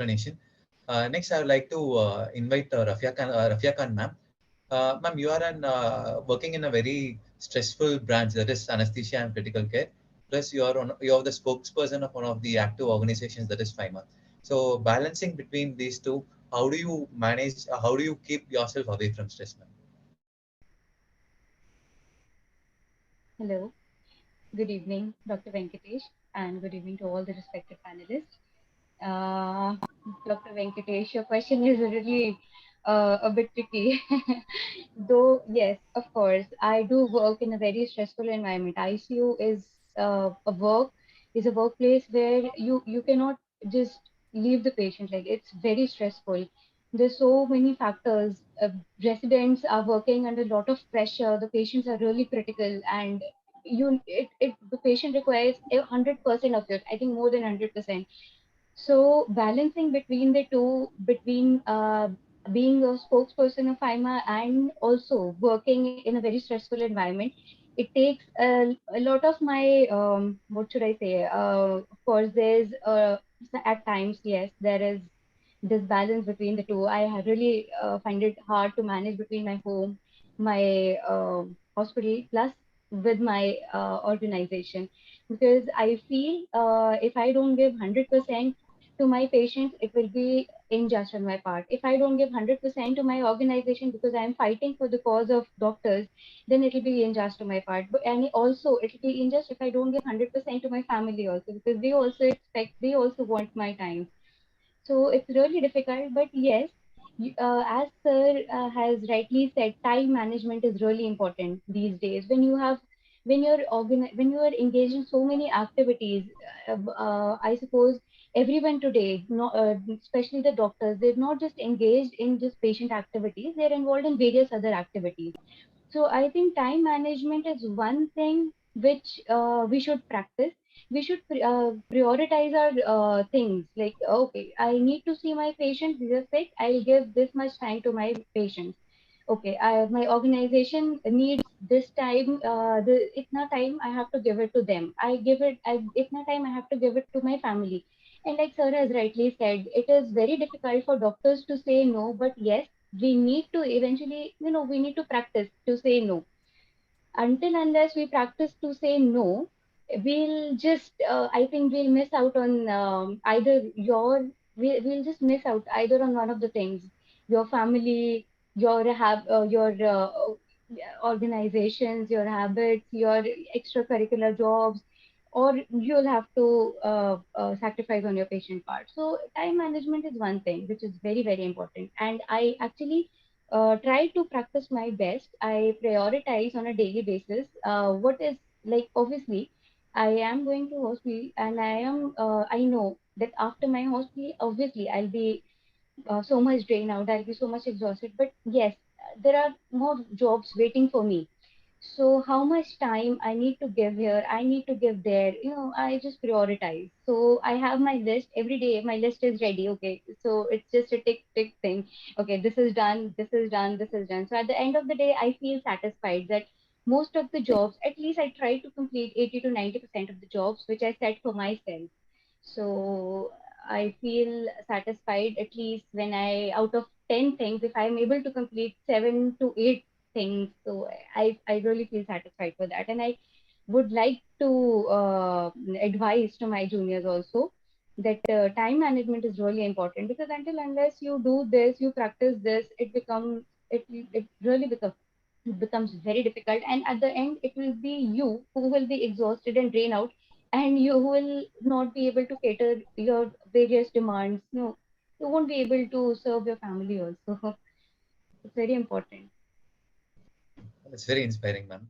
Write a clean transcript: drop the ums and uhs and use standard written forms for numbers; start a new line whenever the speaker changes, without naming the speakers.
explanation. Next, I would like to invite Rafia Khan ma'am. Ma'am, you are working in a very stressful branch, that is anesthesia and critical care. Plus, you are the spokesperson of one of the active organizations, that is FIMA. So, balancing between these two, how do you manage? How do you keep yourself away from stress, ma'am?
Hello, good evening, Dr. Venkatesh, and good evening to all the respected panelists. Uh, Dr. Venkatesh, your question is really a bit tricky. Though, yes, of course, I do work in a very stressful environment. ICU is a workplace where you cannot just leave the patient. Like it's very stressful. There's so many factors. Residents are working under a lot of pressure. The patients are really critical, and the patient requires 100% of it. I think more than 100%. So balancing between the two, between being a spokesperson of IMA and also working in a very stressful environment, it takes a lot of my what should I say? Of course, there's at times, yes, there is this balance between the two. I really find it hard to manage between my home, my hospital, plus with my organization, because I feel if I don't give 100% to my patients, it will be unjust on my part. If I don't give 100% to my organization because I am fighting for the cause of doctors, then it will be unjust to my part. But and also it will be unjust if I don't give 100% to my family also, because they also want my time. So it's really difficult, but yes, as Sir has rightly said, time management is really important these days. When you are engaged in so many activities, I suppose everyone today, especially the doctors, they're not just engaged in just patient activities; they're involved in various other activities. So I think time management is one thing which we should practice. We should prioritize our things. Like, okay, I need to see my patients. This is it. I'll give this much time to my patients. Okay, my organization needs this time. Itna time I have to give it to them. Itna time I have to give it to my family. And like Sir has rightly said, it is very difficult for doctors to say no. But yes, we need to eventually, we need to practice to say no. Until unless we practice to say no, we'll just I think we'll miss out on we'll just miss out either on one of the things: your family, your organizations, your habits, your extracurricular jobs, or you'll have to sacrifice on your patient part. So time management is one thing which is very, very important, and I actually try to practice my best. I prioritize on a daily basis. What is like, obviously, I am going to hospital, and I know that after my hospital, obviously, I'll be so much drained out. I'll be so much exhausted. But yes, there are more jobs waiting for me. So how much time I need to give here, I need to give there, I just prioritize. So I have my list every day. My list is ready. Okay. So it's just a tick, tick thing. Okay. This is done. This is done. This is done. So at the end of the day, I feel satisfied that most of the jobs, at least I try to complete 80 to 90% of the jobs which I set for myself. So I feel satisfied at least when out of 10 things, if I'm able to complete 7 to 8 things, so I really feel satisfied with that. And I would like to advise to my juniors also that time management is really important, because until unless you do this, you practice this, it really becomes very difficult, and at the end it will be you who will be exhausted and drained out, and you will not be able to cater your various demands. No, you won't be able to serve your family also. It's very important.
That's very inspiring, ma'am.